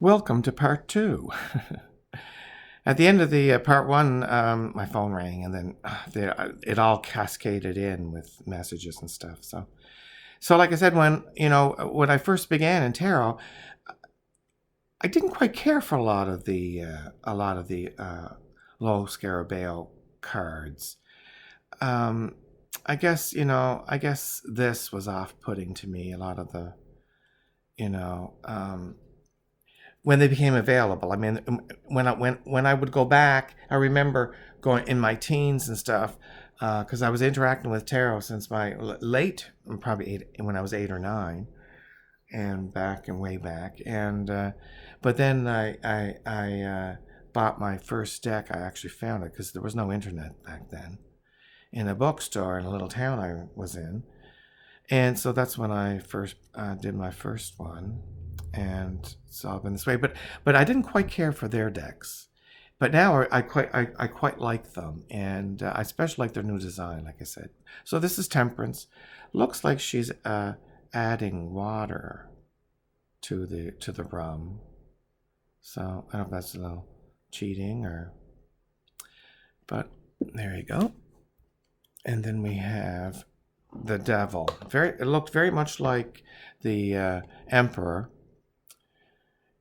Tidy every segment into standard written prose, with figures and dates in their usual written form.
Welcome to part 2. At the end of the part 1, my phone rang, and then it all cascaded in with messages and stuff. So like I said, when I first began in tarot, I didn't quite care for a lot of the low scarabeo cards. I guess this was off-putting to me. A lot of the when they became available. I mean, when I would go back, I remember going in my teens and stuff, because I was interacting with tarot since my when I was 8 or 9, and way back. And but then I bought my first deck. I actually found it because there was no internet back then, in a bookstore in a little town I was in, and so that's when I first did my first one. And it's all been this way, but I didn't quite care for their decks, but now I quite like them, and I especially like their new design, like I said. So this is Temperance. Looks like she's adding water to the rum. So I don't know if that's a little cheating but there you go. And then we have the Devil. It looked very much like the Emperor.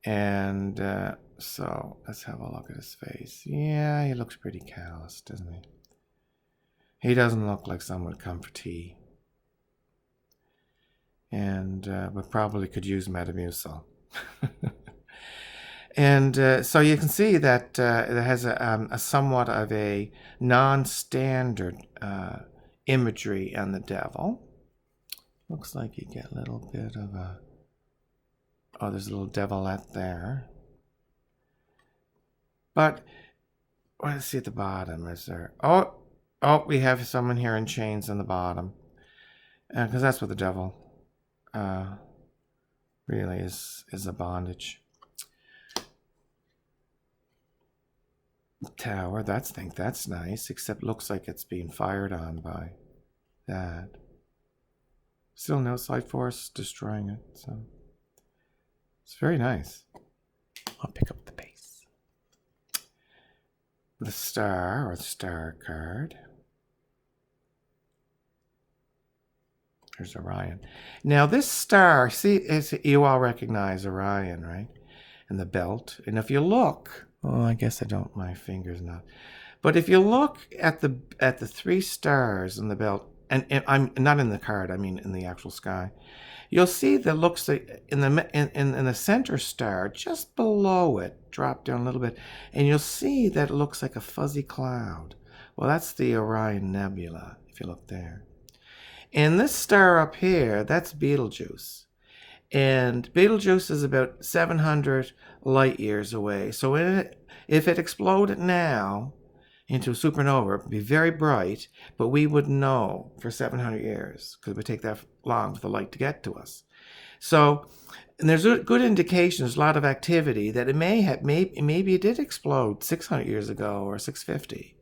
And so let's have a look at his face. Yeah, he looks pretty callous, doesn't he? He doesn't look like someone would come for tea. And but probably could use Metamucil. And so you can see that it has a somewhat of a non-standard imagery on the Devil. Looks like you get a little bit of a... Oh, there's a little devilette there. But let's see at the bottom. Is there? Oh, we have someone here in chains on the bottom, because that's what the Devil really is a bondage. Tower. That's nice. Except looks like it's being fired on by that. Still no outside force destroying it. So. It's very nice. I'll pick up the base. The Star, or Star card. There's Orion. Now this star, see, you all recognize Orion, right? And the belt. And if you look, I guess I don't, my finger's not. But if you look at the 3 stars in the belt, and I'm not in the card, I mean in the actual sky, you'll see that looks like in the center star, just below it, drop down a little bit, and you'll see that it looks like a fuzzy cloud. Well, that's the Orion Nebula, if you look there. And this star up here, that's Betelgeuse. And Betelgeuse is about 700 light years away. So if it exploded now into a supernova, it would be very bright, but we would know for 700 years, because it would take that long for the light to get to us. So, and there's a good indication, there's a lot of activity, that it maybe it did explode 600 years ago or 650.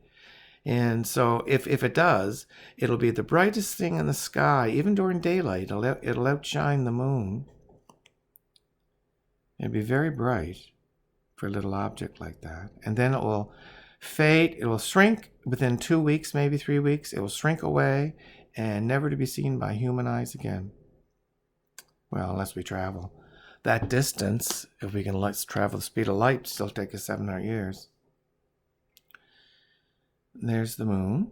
And so if it does, it'll be the brightest thing in the sky, even during daylight. It'll outshine the moon. It'll be very bright for a little object like that. And then it will fade, it will shrink within 2 weeks, maybe 3 weeks. It will shrink away and never to be seen by human eyes again. Well, unless we travel that distance. If we can travel the speed of light, still take us 700 years. There's the moon.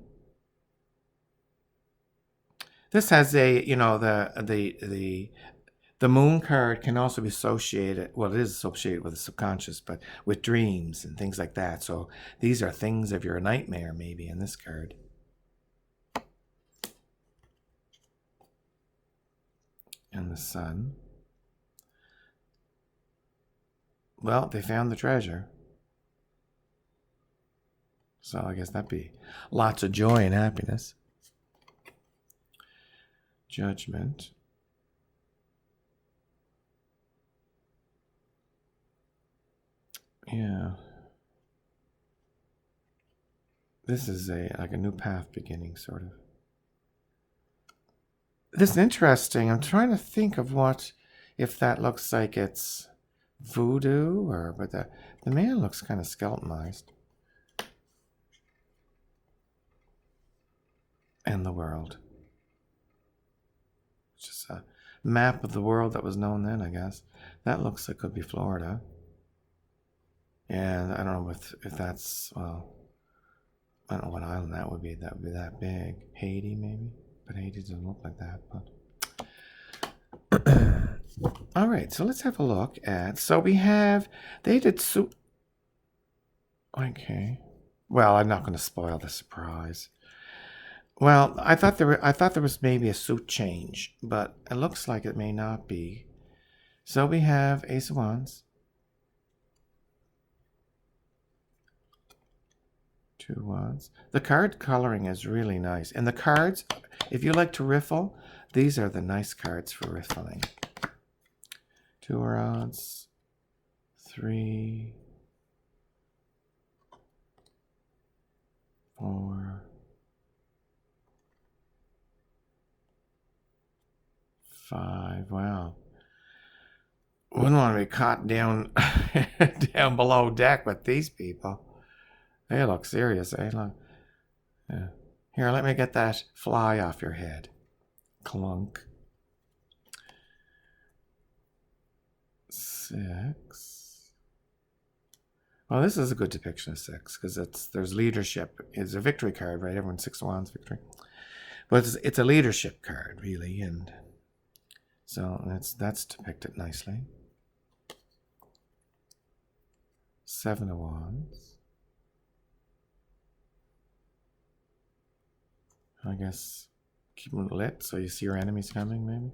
This has a, the moon card can also be associated, well, it is associated with the subconscious, but with dreams and things like that. So these are things of your nightmare, maybe, in this card. And the Sun. Well, they found the treasure. So I guess that'd be lots of joy and happiness. Judgment. Yeah. This is like a new path beginning, sort of. This is interesting. I'm trying to think of if that looks like it's voodoo, or but the man looks kind of skeletonized. And the world. It's just a map of the world that was known then, I guess. That looks like it could be Florida. And I don't know if that's, well, I don't know what island that would be. That would be that big. Haiti, maybe? But Haiti doesn't look like that. But all right, so let's have a look at. So we have, they did soup. Okay. Well, I'm not going to spoil the surprise. Well, I thought there was maybe a suit change, but it looks like it may not be. So we have Ace of Wands, 2 Wands. The card coloring is really nice, and the cards, if you like to riffle, these are the nice cards for riffling. 2 Wands, 3, 4. 5. Wow. Wouldn't want to be caught down down below deck with these people. They look serious. They look. Yeah. Here, let me get that fly off your head. Clunk. 6. Well, this is a good depiction of 6 because there's leadership. It's a victory card, right? Everyone's 6 of Wands victory. But it's a leadership card, really, and so that's depicted nicely. 7 of Wands. I guess keep them lit so you see your enemies coming, maybe.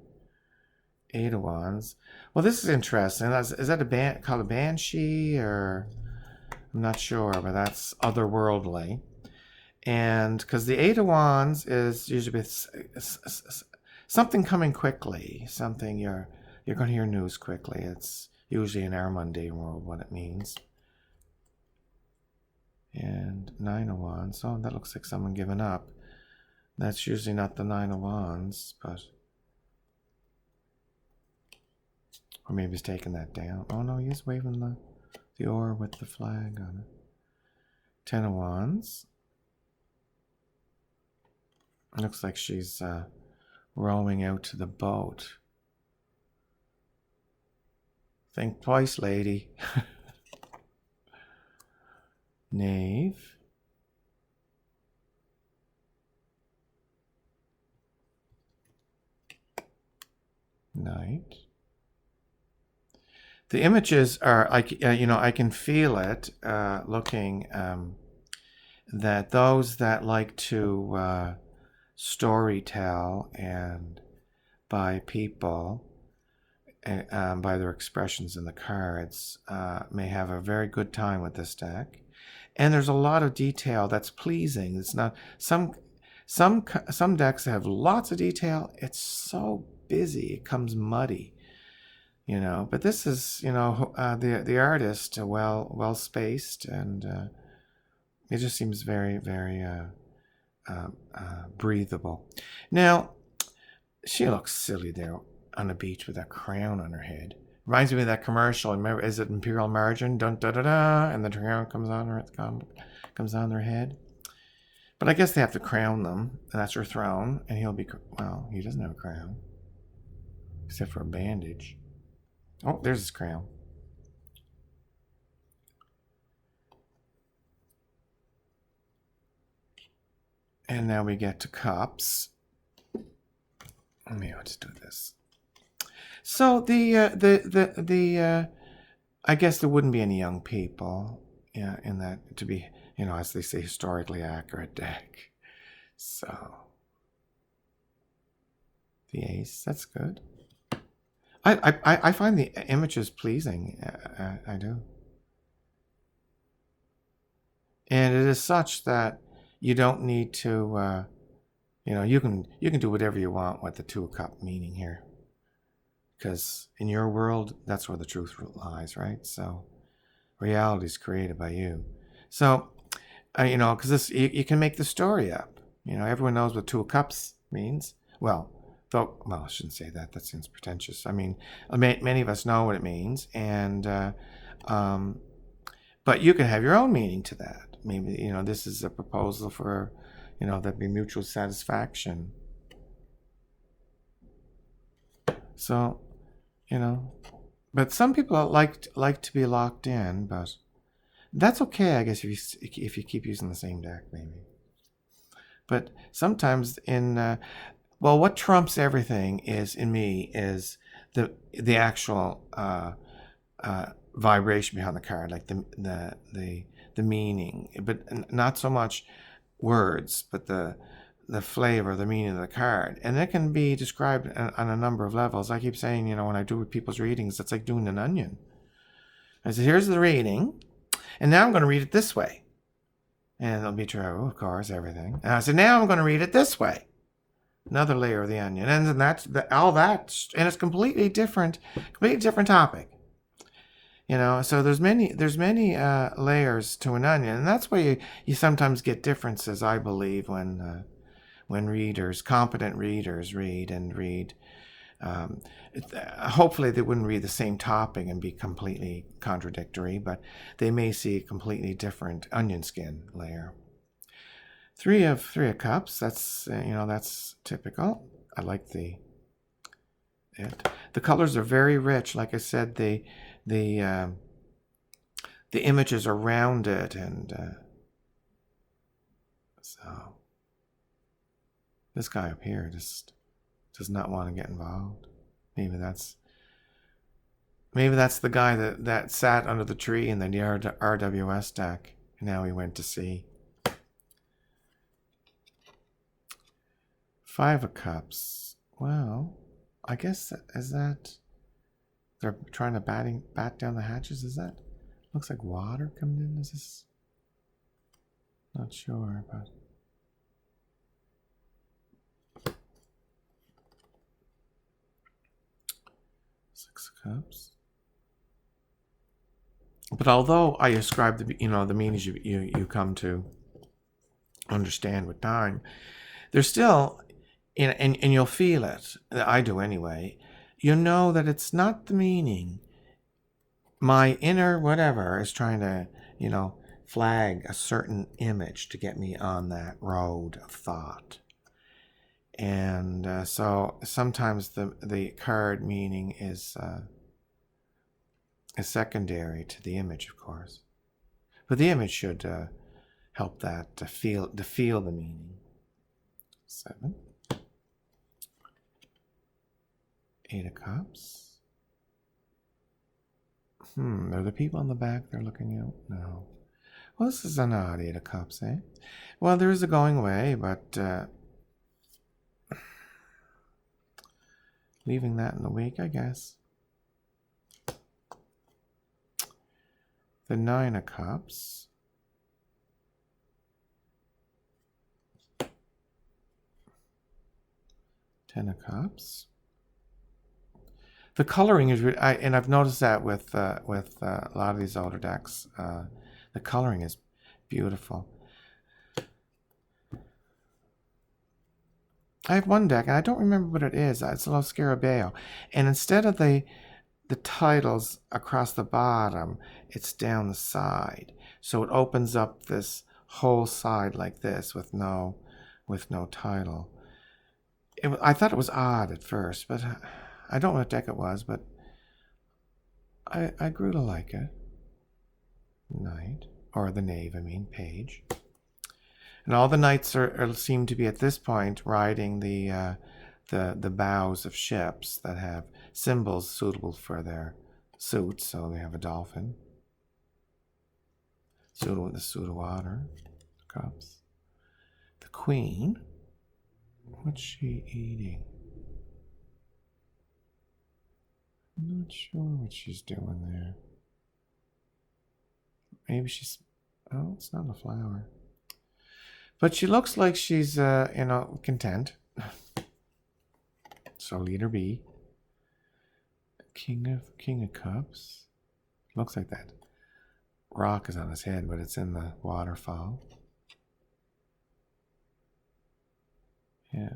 8 of Wands. Well, this is interesting. Is that a band called a Banshee, or I'm not sure, but that's otherworldly. And because the 8 of Wands is usually something coming quickly, something you're going to hear news quickly. It's usually in our mundane world what it means. And 9 of Wands. Oh, that looks like someone giving up. That's usually not the 9 of Wands, but or maybe he's taking that down. Oh no, he's waving the oar with the flag on it. 10 of Wands. It looks like she's rowing out to the boat. Think twice, lady. Knave. Knight. The images are, I can feel it looking that those that like to story tell and by people by their expressions in the cards may have a very good time with this deck. And there's a lot of detail that's pleasing. It's not some decks have lots of detail. It's so busy, it comes muddy, but this is the artist well spaced, and it just seems very, very breathable. Now she looks silly there on the beach with that crown on her head. Reminds me of that commercial. Remember, is it Imperial Margin? Dun da da da, and the crown comes on their head. But I guess they have to crown them, and that's her throne, and he doesn't have a crown. Except for a bandage. Oh, there's his crown. And now we get to cups. Maybe I'll just do this. So I guess there wouldn't be any young people in that to be, as they say, historically accurate deck. So the ace, that's good. I find the images pleasing. I do. And it is such that you don't need to, you can do whatever you want with the 2 of Cups meaning here. Because in your world, that's where the truth lies, right? So reality is created by you. So, because you can make the story up. Everyone knows what 2 of Cups means. Well, Though, well, I shouldn't say that. That seems pretentious. I mean, many of us know what it means, and but you can have your own meaning to that. Maybe, you know, this is a proposal for, you know, there'd be mutual satisfaction. So, you know, but some people like to be locked in, but that's okay, I guess, if you keep using the same deck, maybe. But sometimes well, what trumps everything is in me is the actual vibration behind the card, like the meaning, but not so much words, but the flavor, the meaning of the card. And it can be described on a number of levels. I keep saying, you know, when I do people's readings, it's like doing an onion. I say, here's the reading, and now I'm going to read it this way. And it'll be true, of course, everything. And I said, now I'm going to read it this way. Another layer of the onion. And then that's all that, and it's completely different topic. You know, so there's many layers to an onion, and that's why you sometimes get differences, I believe, when competent readers read. Hopefully they wouldn't read the same topic and be completely contradictory, but they may see a completely different onion skin layer. Three of Cups. That's that's typical. I like the colors are very rich. Like I said, the images are rounded, and so this guy up here just does not want to get involved. Maybe that's the guy that sat under the tree in the RWS deck, and now he went to sea. Five of Cups. Well, I guess is that they're trying to bat down the hatches. Is that looks like water coming in? Is this? Not sure, but Six of Cups. But although I ascribe the meanings you come to understand with time, there's still, and you'll feel it. I do anyway. You know that it's not the meaning. My inner whatever is trying to, flag a certain image to get me on that road of thought. And so sometimes the card meaning is secondary to the image, of course. But the image should help that to feel the meaning. 7. 8 of Cups. Are the people on the back they're looking out? No. Well, this is an odd 8 of Cups, eh? Well, there is a going away, but leaving that in the wake, I guess. The 9 of Cups. 10 of Cups. The coloring is, and I've noticed that with a lot of these older decks, the coloring is beautiful. I have one deck, and I don't remember what it is. It's a little Scarabeo, and instead of the titles across the bottom, it's down the side, so it opens up this whole side like this with no title. I thought it was odd at first, but I don't know what deck it was, but I grew to like it. Knight, or the knave, page. And all the knights seem to be at this point riding the bows of ships that have symbols suitable for their suits. So they have a dolphin, suitable with the suit of water, cups. The queen, what's she eating? I'm not sure what she's doing there. Maybe she's, oh, it's not a flower. But she looks like she's, content. So leader B. King of Cups. Looks like that rock is on his head, but it's in the waterfall. Yeah.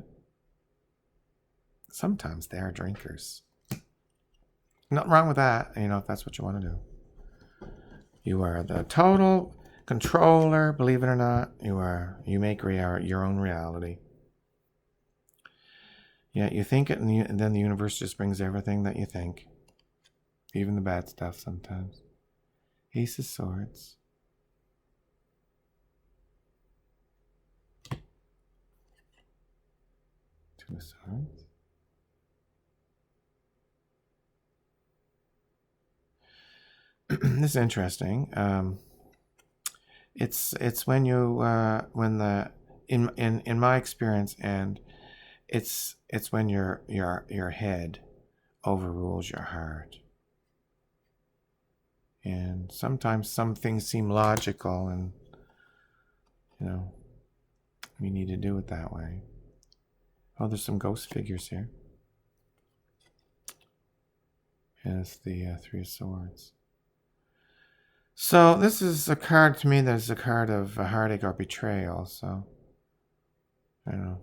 Sometimes they are drinkers. Nothing wrong with that, if that's what you want to do. You are the total controller, believe it or not. You make your own reality. Yeah, you think it, and then the universe just brings everything that you think. Even the bad stuff sometimes. Ace of Swords. Two of Swords. This is interesting. It's when in my experience, and it's when your head overrules your heart. And sometimes some things seem logical, and we need to do it that way. Oh, there's some ghost figures here. And it's the Three of Swords. So this is a card to me that is a card of heartache or betrayal. So, I don't know.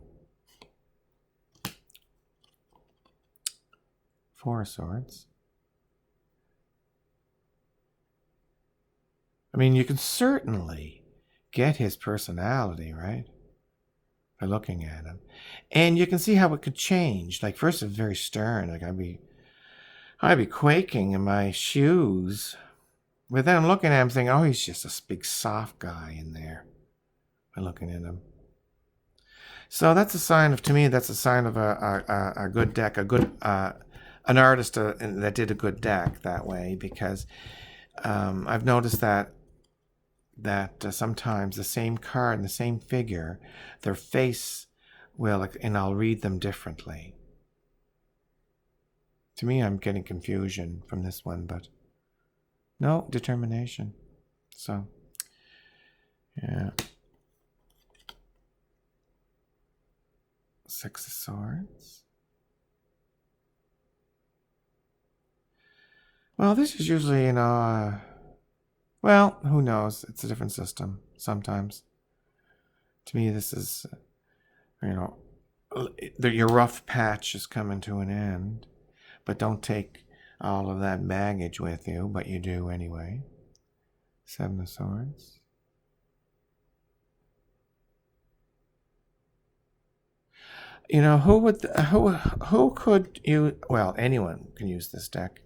Four of Swords. I mean, you can certainly get his personality, right? By looking at him. And you can see how it could change. Like, first it's very stern. Like, I'd be quaking in my shoes. But then I'm looking at him thinking, oh, he's just a big soft guy in there. By looking at him. So that's a sign of, to me, that's a sign of a good deck, an artist that did a good deck that way, because I've noticed that sometimes the same card and the same figure, their face will, and I'll read them differently. To me, I'm getting confusion from this one, but no, determination. So, yeah. Six of Swords. Well, this is usually, well, who knows? It's a different system sometimes. To me, this is, your rough patch is coming to an end. But don't take all of that baggage with you, but you do anyway. Seven of Swords. Who could you, well, anyone can use this deck,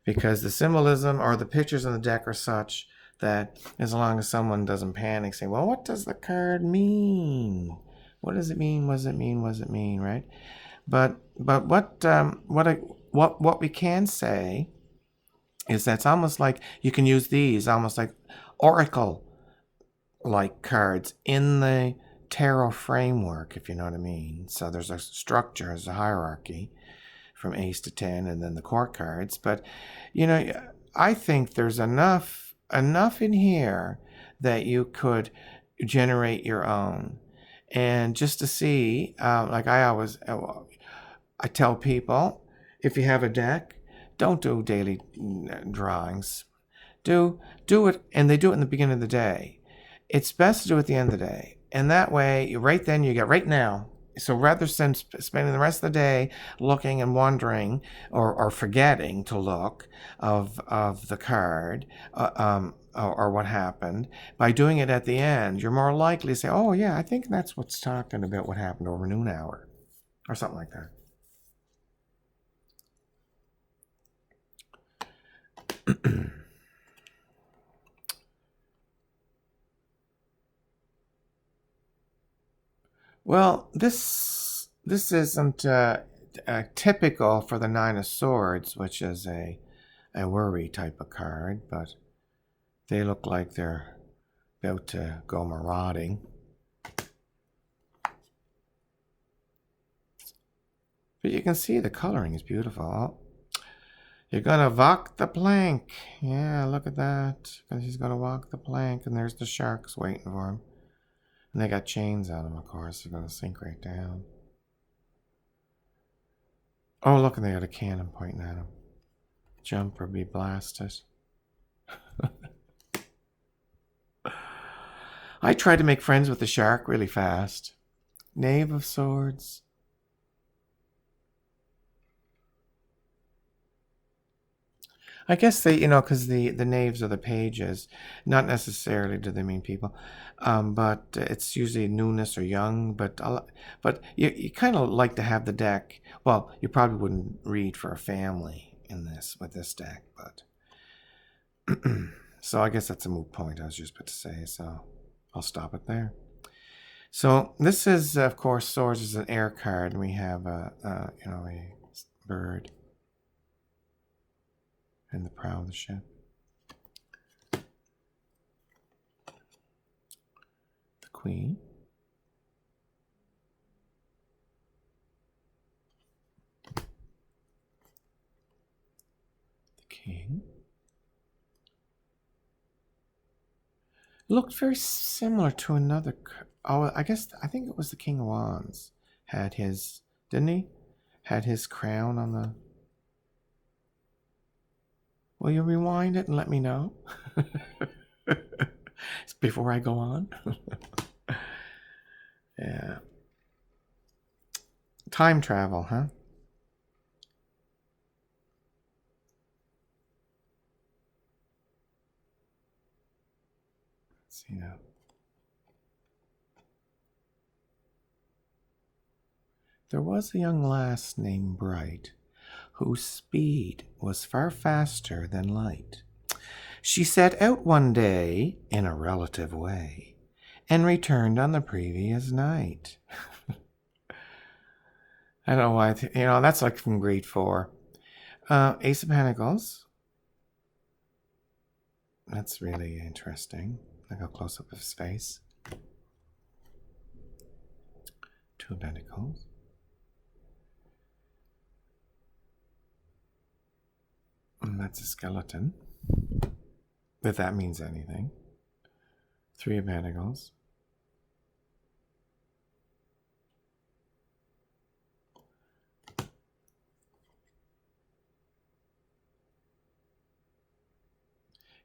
because the symbolism or the pictures in the deck are such that as long as someone doesn't panic, say, well, what does the card mean? What does it mean? What does it mean? What does it mean? Right? But what we can say is that it's almost like you can use these almost like oracle-like cards in the tarot framework, if you know what I mean. So there's a structure, there's a hierarchy from ace to 10, and then the court cards. But, I think there's enough in here that you could generate your own. And just to see, like I tell people, if you have a deck, don't do daily drawings. Do it, and they do it in the beginning of the day. It's best to do it at the end of the day. And that way, right then, you get right now. So rather than spending the rest of the day looking and wondering or forgetting to look of the card or what happened, by doing it at the end, you're more likely to say, oh, yeah, I think that's what's talking about what happened over noon hour or something like that. Well, this isn't typical for the Nine of Swords, which is a worry type of card, but they look like they're about to go marauding. But you can see the coloring is beautiful. You're gonna walk the plank. Yeah, look at that. He's gonna walk the plank, and there's the sharks waiting for him. And they got chains on them, of course. They're gonna sink right down. Oh, look, and they got a cannon pointing at him. Jump or be blasted. I tried to make friends with the shark really fast. Knave of Swords. I guess they, because the knaves are the pages. Not necessarily do they mean people, but it's usually newness or young. But you kind of like to have the deck. Well, you probably wouldn't read for a family with this deck, but so I guess that's a moot point. I was just about to say, so I'll stop it there. So this is, of course, Swords is an air card, and we have a bird in the prow of the ship. The Queen. The King. Looked very similar to another. Oh, I think it was the King of Wands. Had his, didn't he? Had his crown on the. Will you rewind it and let me know? Before I go on. Yeah. Time travel, huh? Let's see now. There was a young lass named Bright, whose speed was far faster than light. She set out one day in a relative way, and returned on the previous night. I don't know why. That's like from grade 4. Ace of Pentacles. That's really interesting. Like a close up of his face. Two of Pentacles. And that's a skeleton. If that means anything. Three of Pentacles.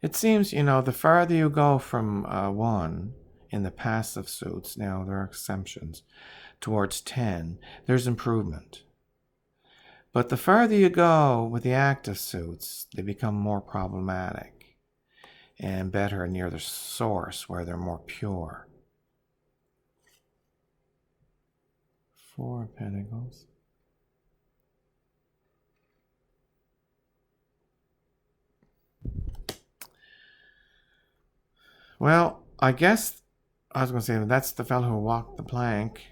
It seems, the farther you go from 1 in the passive suits, now there are exceptions, towards 10, there's improvement. But the farther you go with the active suits, they become more problematic and better near the source where they're more pure. Four of Pentacles. Well, I guess I was going to say that's the fellow who walked the plank.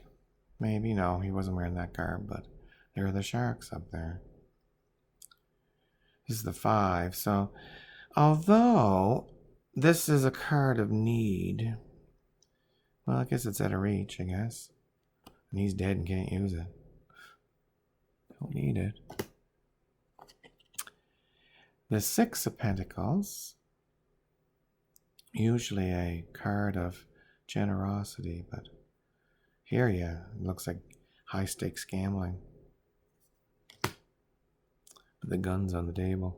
Maybe, no, he wasn't wearing that garb, but there are the sharks up there. This is the 5. So, although this is a card of need, well, I guess it's out of reach, I guess. And he's dead and can't use it. Don't need it. The 6 of Pentacles. Usually a card of generosity, but here, yeah, it looks like high stakes gambling. The guns on the table.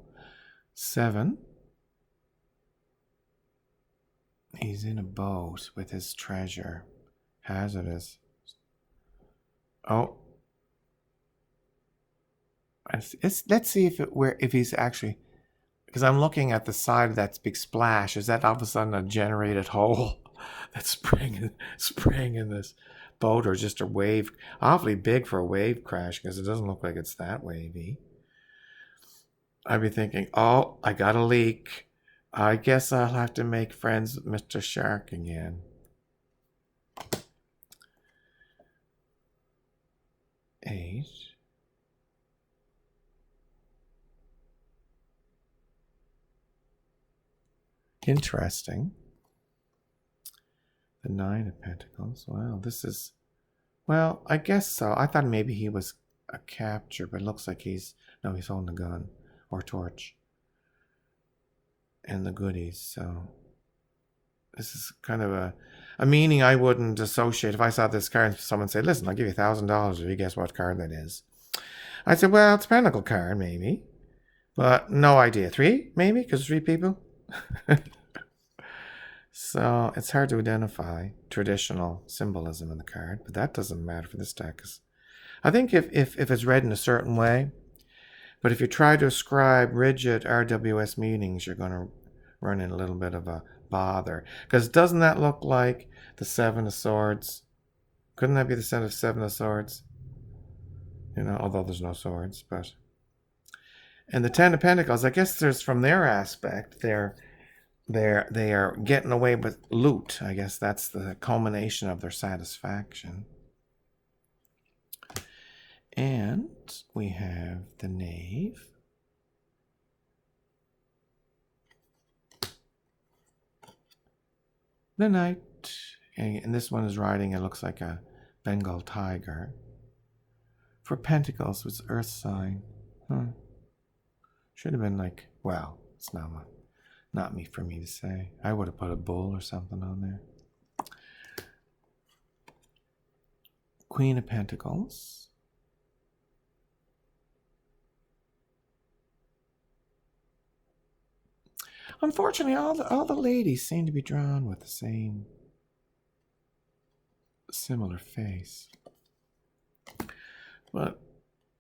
7. He's in a boat with his treasure. Hazardous. Oh. Let's see if he's actually, because I'm looking at the side of that big splash. Is that all of a sudden a generated hole that's spraying in this boat, or just a wave? Awfully big for a wave crash, because it doesn't look like it's that wavy. I'd be thinking, oh, I got a leak. I guess I'll have to make friends with Mr. Shark again. Eight. Interesting. The 9 of Pentacles. Wow, this is... Well, I guess so. I thought maybe he was a capture, but it looks like he's holding a gun or torch. And the goodies, so... This is kind of a meaning I wouldn't associate. If I saw this card and someone say, listen, I'll give you $1,000 if you guess what card that is. I'd say, well, it's a Pentacle card, maybe. But no idea. 3, maybe? Because 3 people? So it's hard to identify traditional symbolism in the card, but that doesn't matter for this deck. I think if it's read in a certain way, But if you try to ascribe rigid RWS meanings, you're going to run in a little bit of a bother. Because doesn't that look like the Seven of Swords? Couldn't that be the Seven of Swords? You know, although there's no swords, but... And the Ten of Pentacles, I guess there's, from their aspect, they are getting away with loot. I guess that's the culmination of their satisfaction. And we have the Knave. The Knight. And this one is riding, it looks like a Bengal tiger. For Pentacles, it's Earth sign. Should have been like, well, it's not me for me to say. I would have put a bull or something on there. Queen of Pentacles. Unfortunately, all the ladies seem to be drawn with the same similar face. But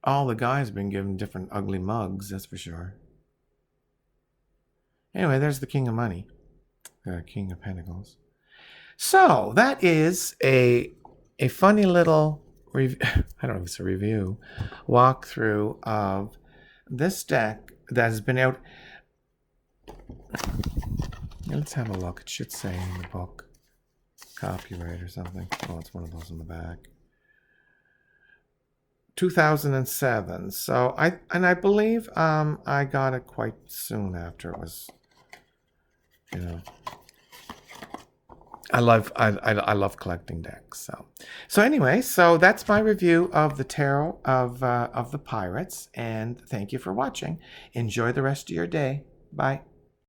all the guys have been given different ugly mugs, that's for sure. Anyway, there's the King of Money. King of Pentacles. So, that is a funny little, I don't know if it's a review, walkthrough of this deck that has been out. Let's have a look. It should say in the book. Copyright or something. Oh, it's one of those in the back. 2007. So I believe I got it quite soon after it was, you know. I love collecting decks. So anyway, so that's my review of the tarot of the pirates, and thank you for watching. Enjoy the rest of your day. Bye.